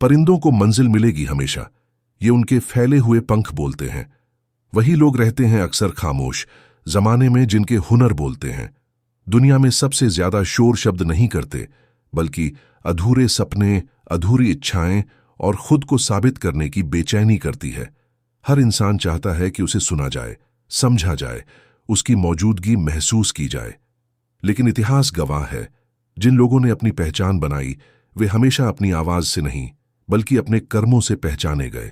परिंदों को मंजिल मिलेगी हमेशा, ये उनके फैले हुए पंख बोलते हैं। वही लोग रहते हैं अक्सर खामोश, जमाने में जिनके हुनर बोलते हैं। दुनिया में सबसे ज्यादा शोर शब्द नहीं करते, बल्कि अधूरे सपने, अधूरी इच्छाएं और खुद को साबित करने की बेचैनी करती है। हर इंसान चाहता है कि उसे सुना जाए, समझा जाए, उसकी मौजूदगी महसूस की जाए। लेकिन इतिहास गवाह है, जिन लोगों ने अपनी पहचान बनाई वे हमेशा अपनी आवाज से नहीं बल्कि अपने कर्मों से पहचाने गए।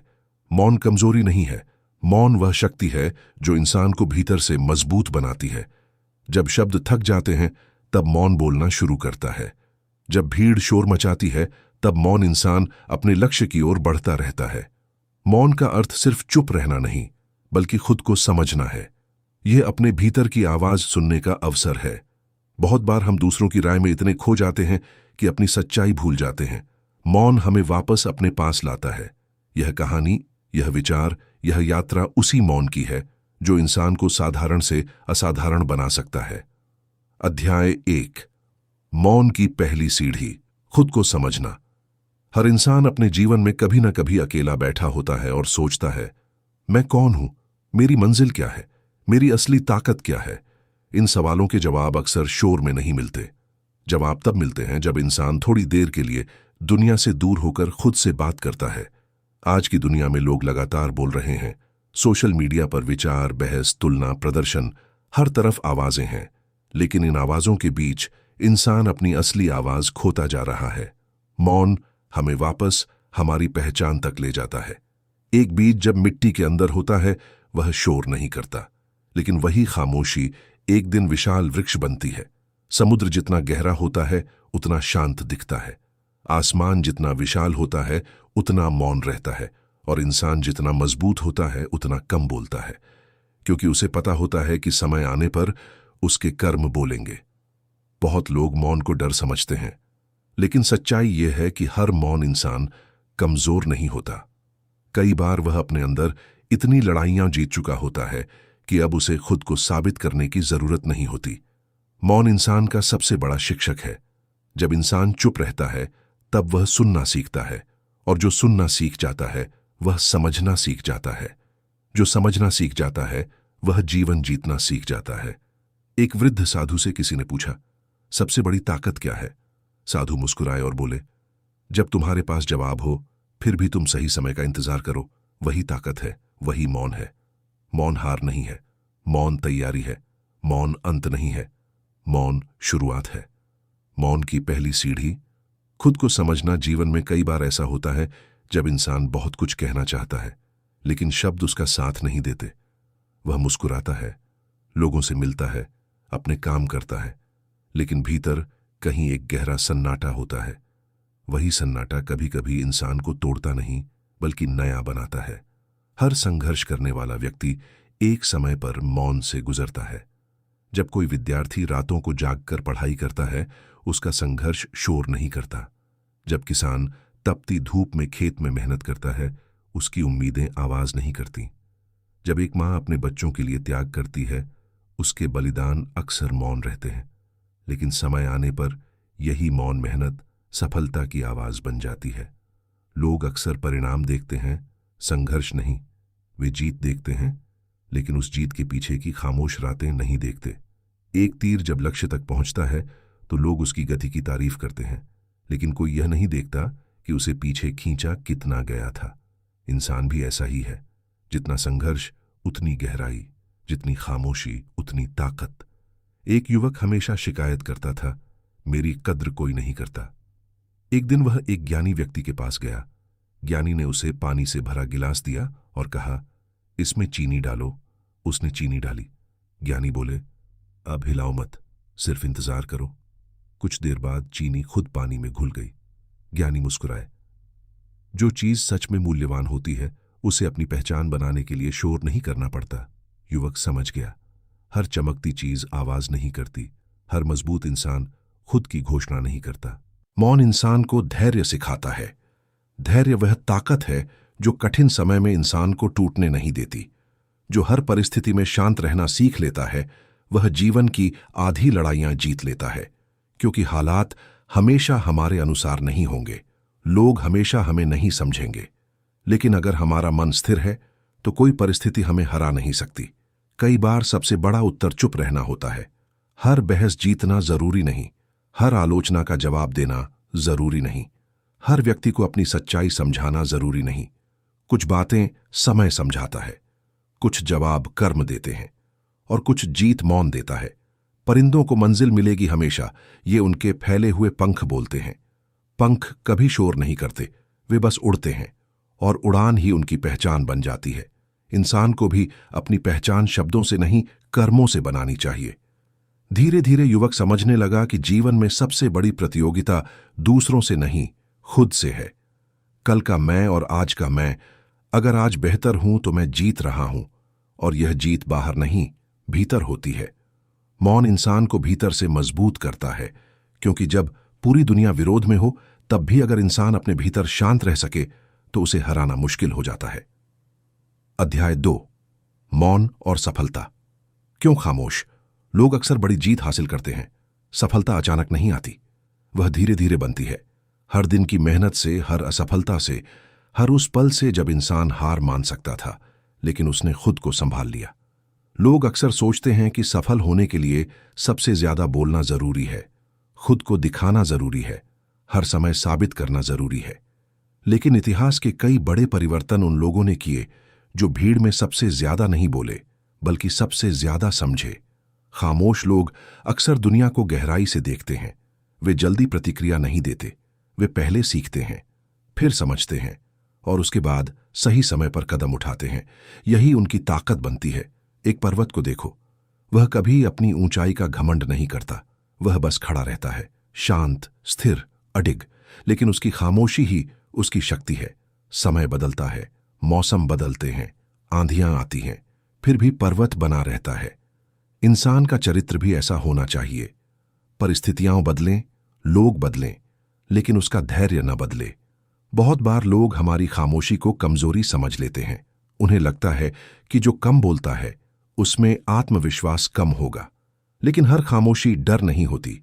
मौन कमजोरी नहीं है, मौन वह शक्ति है जो इंसान को भीतर से मजबूत बनाती है। जब शब्द थक जाते हैं तब मौन बोलना शुरू करता है। जब भीड़ शोर मचाती है तब मौन इंसान अपने लक्ष्य की ओर बढ़ता रहता है। मौन का अर्थ सिर्फ चुप रहना नहीं, बल्कि खुद को समझना है। यह अपने भीतर की आवाज सुनने का अवसर है। बहुत बार हम दूसरों की राय में इतने खो जाते हैं कि अपनी सच्चाई भूल जाते हैं। मौन हमें वापस अपने पास लाता है। यह कहानी, यह विचार, यह यात्रा उसी मौन की है जो इंसान को साधारण से असाधारण बना सकता है। अध्याय 1, मौन की पहली सीढ़ी, खुद को समझना। हर इंसान अपने जीवन में कभी न कभी अकेला बैठा होता है और सोचता है, मैं कौन हूं, मेरी मंजिल क्या है, मेरी असली ताकत क्या है। इन सवालों के जवाब अक्सर शोर में नहीं मिलते। जवाब तब मिलते हैं जब इंसान थोड़ी देर के लिए दुनिया से दूर होकर खुद से बात करता है। आज की दुनिया में लोग लगातार बोल रहे हैं। सोशल मीडिया पर विचार, बहस, तुलना, प्रदर्शन, हर तरफ आवाजें हैं। लेकिन इन आवाजों के बीच इंसान अपनी असली आवाज खोता जा रहा है। मौन हमें वापस हमारी पहचान तक ले जाता है। एक बीज जब मिट्टी के अंदर होता है वह शोर नहीं करता, लेकिन वही खामोशी एक दिन विशाल वृक्ष बनती है। समुद्र जितना गहरा होता है उतना शांत दिखता है। आसमान जितना विशाल होता है उतना मौन रहता है। और इंसान जितना मजबूत होता है उतना कम बोलता है, क्योंकि उसे पता होता है कि समय आने पर उसके कर्म बोलेंगे। बहुत लोग मौन को डर समझते हैं, लेकिन सच्चाई यह है कि हर मौन इंसान कमजोर नहीं होता। कई बार वह अपने अंदर इतनी लड़ाइयां जीत चुका होता है कि अब उसे खुद को साबित करने की जरूरत नहीं होती। मौन इंसान का सबसे बड़ा शिक्षक है। जब इंसान चुप रहता है तब वह सुनना सीखता है, और जो सुनना सीख जाता है वह समझना सीख जाता है। जो समझना सीख जाता है वह जीवन जीतना सीख जाता है। एक वृद्ध साधु से किसी ने पूछा, सबसे बड़ी ताकत क्या है? साधु मुस्कुराए और बोले, जब तुम्हारे पास जवाब हो फिर भी तुम सही समय का इंतजार करो, वही ताकत है, वही मौन है। मौन हार नहीं है, मौन तैयारी है, मौन अंत नहीं है, मौन शुरुआत है। मौन की पहली सीढ़ी, खुद को समझना। जीवन में कई बार ऐसा होता है जब इंसान बहुत कुछ कहना चाहता है, लेकिन शब्द उसका साथ नहीं देते। वह मुस्कुराता है, लोगों से मिलता है, अपने काम करता है, लेकिन भीतर कहीं एक गहरा सन्नाटा होता है। वही सन्नाटा कभी कभी इंसान को तोड़ता नहीं बल्कि नया बनाता है। हर संघर्ष करने वाला व्यक्ति एक समय पर मौन से गुजरता है। जब कोई विद्यार्थी रातों को जागकर पढ़ाई करता है, उसका संघर्ष शोर नहीं करता। जब किसान तपती धूप में खेत में मेहनत करता है, उसकी उम्मीदें आवाज नहीं करती। जब एक माँ अपने बच्चों के लिए त्याग करती है, उसके बलिदान अक्सर मौन रहते हैं। लेकिन समय आने पर यही मौन मेहनत सफलता की आवाज बन जाती है। लोग अक्सर परिणाम देखते हैं, संघर्ष नहीं। वे जीत देखते हैं, लेकिन उस जीत के पीछे की खामोश रातें नहीं देखते। एक तीर जब लक्ष्य तक पहुंचता है तो लोग उसकी गति की तारीफ करते हैं, लेकिन कोई यह नहीं देखता कि उसे पीछे खींचा कितना गया था। इंसान भी ऐसा ही है। जितना संघर्ष उतनी गहराई, जितनी खामोशी उतनी ताकत। एक युवक हमेशा शिकायत करता था, मेरी कद्र कोई नहीं करता। एक दिन वह एक ज्ञानी व्यक्ति के पास गया। ज्ञानी ने उसे पानी से भरा गिलास दिया और कहा, इसमें चीनी डालो। उसने चीनी डाली। ज्ञानी बोले, अब हिलाओ मत, सिर्फ इंतजार करो। कुछ देर बाद चीनी खुद पानी में घुल गई। ज्ञानी मुस्कुराए। जो चीज सच में मूल्यवान होती है उसे अपनी पहचान बनाने के लिए शोर नहीं करना पड़ता। युवक समझ गया, हर चमकती चीज आवाज नहीं करती, हर मजबूत इंसान खुद की घोषणा नहीं करता। मौन इंसान को धैर्य सिखाता है। धैर्य वह ताकत है जो कठिन समय में इंसान को टूटने नहीं देती। जो हर परिस्थिति में शांत रहना सीख लेता है वह जीवन की आधी लड़ाइयां जीत लेता है, क्योंकि हालात हमेशा हमारे अनुसार नहीं होंगे, लोग हमेशा हमें नहीं समझेंगे, लेकिन अगर हमारा मन स्थिर है तो कोई परिस्थिति हमें हरा नहीं सकती। कई बार सबसे बड़ा उत्तर चुप रहना होता है। हर बहस जीतना जरूरी नहीं, हर आलोचना का जवाब देना जरूरी नहीं, हर व्यक्ति को अपनी सच्चाई समझाना जरूरी नहीं। कुछ बातें समय समझाता है, कुछ जवाब कर्म देते हैं और कुछ जीत मौन देता है। परिंदों को मंजिल मिलेगी हमेशा, ये उनके फैले हुए पंख बोलते हैं। पंख कभी शोर नहीं करते, वे बस उड़ते हैं और उड़ान ही उनकी पहचान बन जाती है। इंसान को भी अपनी पहचान शब्दों से नहीं, कर्मों से बनानी चाहिए। धीरे धीरे युवक समझने लगा कि जीवन में सबसे बड़ी प्रतियोगिता दूसरों से नहीं, खुद से है। कल का मैं और आज का मैं, अगर आज बेहतर हूं तो मैं जीत रहा हूं, और यह जीत बाहर नहीं, भीतर होती है। मौन इंसान को भीतर से मजबूत करता है, क्योंकि जब पूरी दुनिया विरोध में हो तब भी अगर इंसान अपने भीतर शांत रह सके तो उसे हराना मुश्किल हो जाता है। अध्याय 2, मौन और सफलता। क्यों खामोश? लोग अक्सर बड़ी जीत हासिल करते हैं। सफलता अचानक नहीं आती, वह धीरे धीरे बनती है। हर दिन की मेहनत से, हर असफलता से, हर उस पल से जब इंसान हार मान सकता था लेकिन उसने खुद को संभाल लिया। लोग अक्सर सोचते हैं कि सफल होने के लिए सबसे ज्यादा बोलना जरूरी है, खुद को दिखाना जरूरी है, हर समय साबित करना जरूरी है। लेकिन इतिहास के कई बड़े परिवर्तन उन लोगों ने किए जो भीड़ में सबसे ज्यादा नहीं बोले बल्कि सबसे ज्यादा समझे। खामोश लोग अक्सर दुनिया को गहराई से देखते हैं। वे जल्दी प्रतिक्रिया नहीं देते, वे पहले सीखते हैं, फिर समझते हैं और उसके बाद सही समय पर कदम उठाते हैं। यही उनकी ताकत बनती है। एक पर्वत को देखो, वह कभी अपनी ऊंचाई का घमंड नहीं करता, वह बस खड़ा रहता है, शांत, स्थिर, अडिग। लेकिन उसकी खामोशी ही उसकी शक्ति है। समय बदलता है, मौसम बदलते हैं, आंधियां आती हैं, फिर भी पर्वत बना रहता है। इंसान का चरित्र भी ऐसा होना चाहिए। परिस्थितियां बदलें, लोग बदलें, लेकिन उसका धैर्य न बदले। बहुत बार लोग हमारी खामोशी को कमजोरी समझ लेते हैं। उन्हें लगता है कि जो कम बोलता है उसमें आत्मविश्वास कम होगा। लेकिन हर खामोशी डर नहीं होती।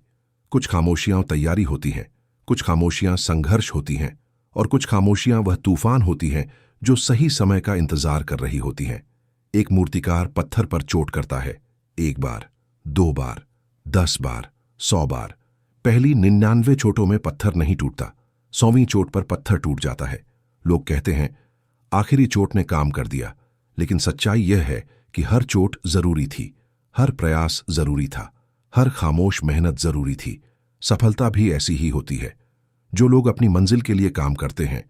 कुछ खामोशियां तैयारी होती हैं, कुछ खामोशियां संघर्ष होती हैं और कुछ खामोशियां वह तूफान होती हैं जो सही समय का इंतजार कर रही होती हैं। एक मूर्तिकार पत्थर पर चोट करता है, 1 बार, 2 बार, 10 बार, 100 बार। पहली 99 चोटों में पत्थर नहीं टूटता, 100वीं चोट पर पत्थर टूट जाता है। लोग कहते हैं आखिरी चोट ने काम कर दिया, लेकिन सच्चाई यह है कि हर चोट जरूरी थी, हर प्रयास जरूरी था, हर खामोश मेहनत जरूरी थी। सफलता भी ऐसी ही होती है। जो लोग अपनी मंजिल के लिए काम करते हैं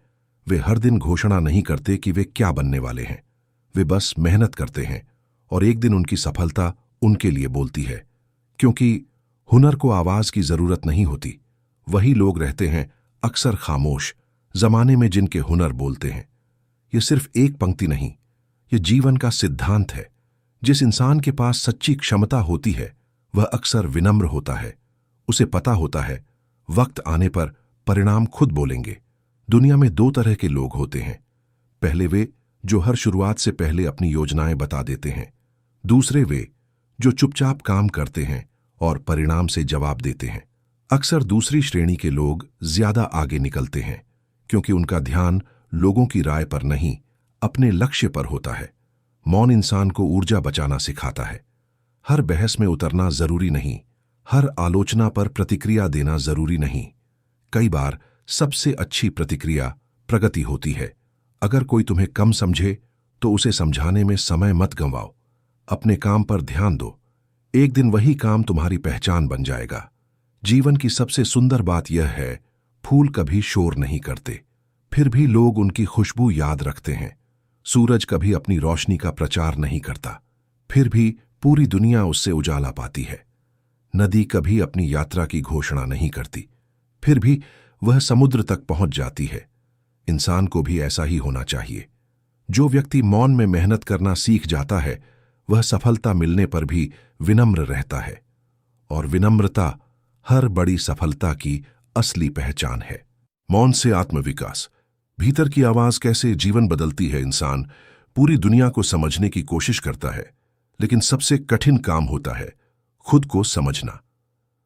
वे हर दिन घोषणा नहीं करते कि वे क्या बनने वाले हैं। वे बस मेहनत करते हैं और एक दिन उनकी सफलता उनके लिए बोलती है। क्योंकि हुनर को आवाज की जरूरत नहीं होती। वही लोग रहते हैं अक्सर खामोश, जमाने में जिनके हुनर बोलते हैं। यह सिर्फ एक पंक्ति नहीं, यह जीवन का सिद्धांत है। जिस इंसान के पास सच्ची क्षमता होती है वह अक्सर विनम्र होता है। उसे पता होता है वक्त आने पर परिणाम खुद बोलेंगे। दुनिया में 2 तरह के लोग होते हैं। पहले वे जो हर शुरुआत से पहले अपनी योजनाएं बता देते हैं। दूसरे वे जो चुपचाप काम करते हैं और परिणाम से जवाब देते हैं। अक्सर दूसरी श्रेणी के लोग ज्यादा आगे निकलते हैं क्योंकि उनका ध्यान लोगों की राय पर नहीं, अपने लक्ष्य पर होता है। मौन इंसान को ऊर्जा बचाना सिखाता है। हर बहस में उतरना जरूरी नहीं, हर आलोचना पर प्रतिक्रिया देना जरूरी नहीं। कई बार सबसे अच्छी प्रतिक्रिया प्रगति होती है। अगर कोई तुम्हें कम समझे तो उसे समझाने में समय मत गंवाओ। अपने काम पर ध्यान दो, एक दिन वही काम तुम्हारी पहचान बन जाएगा। जीवन की सबसे सुंदर बात यह है, फूल कभी शोर नहीं करते, फिर भी लोग उनकी खुशबू याद रखते हैं। सूरज कभी अपनी रोशनी का प्रचार नहीं करता, फिर भी पूरी दुनिया उससे उजाला पाती है। नदी कभी अपनी यात्रा की घोषणा नहीं करती, फिर भी वह समुद्र तक पहुंच जाती है। इंसान को भी ऐसा ही होना चाहिए। जो व्यक्ति मौन में मेहनत करना सीख जाता है वह सफलता मिलने पर भी विनम्र रहता है, और विनम्रता हर बड़ी सफलता की असली पहचान है। मौन से आत्मविकास। भीतर की आवाज कैसे जीवन बदलती है। इंसान पूरी दुनिया को समझने की कोशिश करता है, लेकिन सबसे कठिन काम होता है खुद को समझना।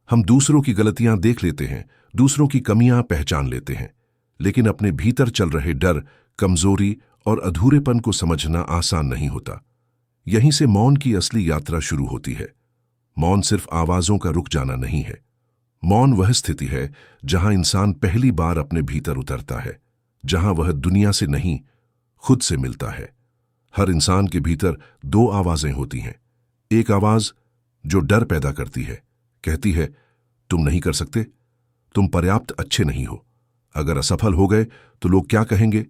हम दूसरों की गलतियां देख लेते हैं, दूसरों की कमियां पहचान लेते हैं, लेकिन अपने भीतर चल रहे डर, कमजोरी और अधूरेपन को समझना आसान नहीं होता। यहीं से मौन की असली यात्रा शुरू होती है। मौन सिर्फ आवाजों का रुक जाना नहीं है। मौन वह स्थिति है जहां इंसान पहली बार अपने भीतर उतरता है, जहां वह दुनिया से नहीं, खुद से मिलता है। हर इंसान के भीतर दो आवाजें होती हैं। एक आवाज जो डर पैदा करती है, कहती है तुम नहीं कर सकते, तुम पर्याप्त अच्छे नहीं हो, अगर असफल हो गए तो लोग क्या कहेंगे।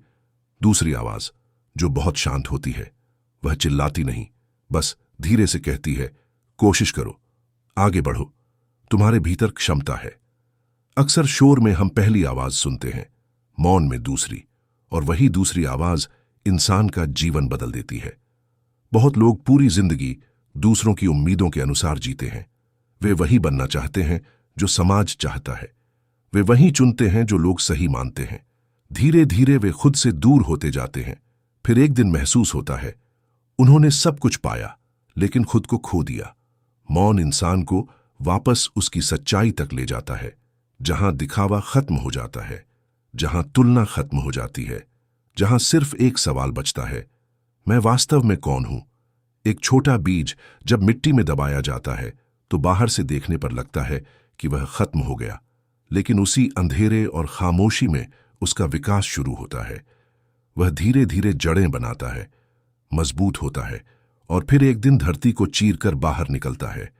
दूसरी आवाज जो बहुत शांत होती है, वह चिल्लाती नहीं, बस धीरे से कहती है कोशिश करो, आगे बढ़ो, तुम्हारे भीतर क्षमता है। अक्सर शोर में हम पहली आवाज सुनते हैं, मौन में दूसरी, और वही दूसरी आवाज इंसान का जीवन बदल देती है। बहुत लोग पूरी जिंदगी दूसरों की उम्मीदों के अनुसार जीते हैं। वे वही बनना चाहते हैं जो समाज चाहता है, वे वही चुनते हैं जो लोग सही मानते हैं। धीरे धीरे वे खुद से दूर होते जाते हैं। फिर एक दिन महसूस होता है उन्होंने सब कुछ पाया लेकिन खुद को खो दिया। मौन इंसान को वापस उसकी सच्चाई तक ले जाता है, जहां दिखावा खत्म हो जाता है, जहां तुलना खत्म हो जाती है, जहां सिर्फ एक सवाल बचता है, मैं वास्तव में कौन हूं। एक छोटा बीज जब मिट्टी में दबाया जाता है तो बाहर से देखने पर लगता है कि वह खत्म हो गया, लेकिन उसी अंधेरे और खामोशी में उसका विकास शुरू होता है। वह धीरे धीरे जड़ें बनाता है, मजबूत होता है और फिर एक दिन धरती को चीरकर बाहर निकलता है।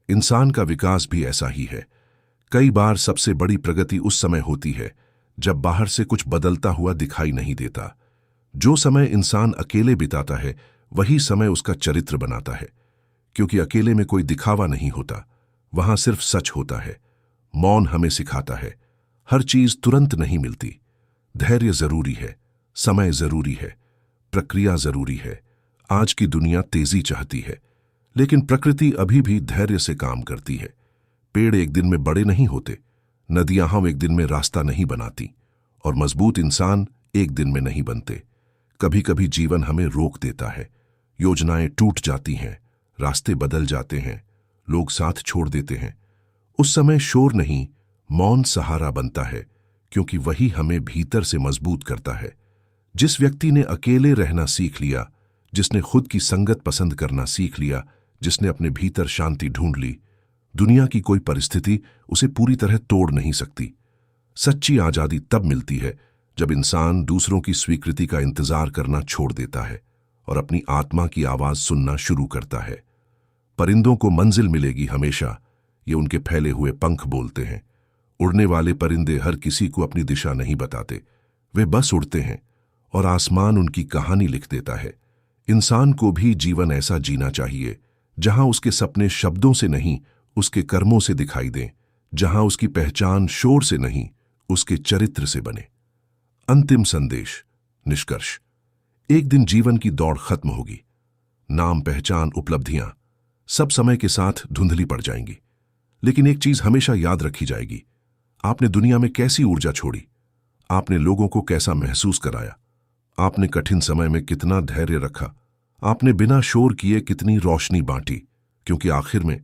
इंसान का विकास भी ऐसा ही है। कई बार सबसे बड़ी प्रगति उस समय होती है जब बाहर से कुछ बदलता हुआ दिखाई नहीं देता। जो समय इंसान अकेले बिताता है वही समय उसका चरित्र बनाता है, क्योंकि अकेले में कोई दिखावा नहीं होता, वहां सिर्फ सच होता है। मौन हमें सिखाता है हर चीज तुरंत नहीं मिलती, धैर्य जरूरी है, समय जरूरी है, प्रक्रिया जरूरी है। आज की दुनिया तेजी चाहती है, लेकिन प्रकृति अभी भी धैर्य से काम करती है। पेड़ एक दिन में बड़े नहीं होते, नदियां एक दिन में रास्ता नहीं बनाती, और मजबूत इंसान एक दिन में नहीं बनते। कभी कभी जीवन हमें रोक देता है, योजनाएं टूट जाती हैं, रास्ते बदल जाते हैं, लोग साथ छोड़ देते हैं। उस समय शोर नहीं, मौन सहारा बनता है, क्योंकि वही हमें भीतर से मजबूत करता है। जिस व्यक्ति ने अकेले रहना सीख लिया, जिसने खुद की संगत पसंद करना सीख लिया, जिसने अपने भीतर शांति ढूंढ ली, दुनिया की कोई परिस्थिति उसे पूरी तरह तोड़ नहीं सकती। सच्ची आजादी तब मिलती है जब इंसान दूसरों की स्वीकृति का इंतजार करना छोड़ देता है और अपनी आत्मा की आवाज सुनना शुरू करता है। परिंदों को मंजिल मिलेगी हमेशा, ये उनके फैले हुए पंख बोलते हैं। उड़ने वाले परिंदे हर किसी को अपनी दिशा नहीं बताते, वे बस उड़ते हैं और आसमान उनकी कहानी लिख देता है। इंसान को भी जीवन ऐसा जीना चाहिए जहां उसके सपने शब्दों से नहीं, उसके कर्मों से दिखाई दें, जहां उसकी पहचान शोर से नहीं, उसके चरित्र से बने। अंतिम संदेश, निष्कर्ष, एक दिन जीवन की दौड़ खत्म होगी। नाम, पहचान, उपलब्धियां सब समय के साथ धुंधली पड़ जाएंगी, लेकिन एक चीज हमेशा याद रखी जाएगी, आपने दुनिया में कैसी ऊर्जा छोड़ी, आपने लोगों को कैसा महसूस कराया, आपने कठिन समय में कितना धैर्य रखा, आपने बिना शोर किए कितनी रोशनी बांटी। क्योंकि आखिर में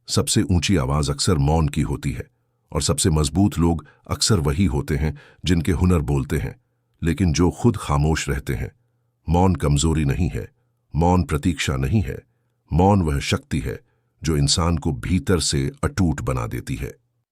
सबसे ऊंची आवाज अक्सर मौन की होती है, और सबसे मजबूत लोग अक्सर वही होते हैं जिनके हुनर बोलते हैं, लेकिन जो खुद खामोश रहते हैं। मौन कमजोरी नहीं है, मौन प्रतीक्षा नहीं है, मौन वह शक्ति है जो इंसान को भीतर से अटूट बना देती है।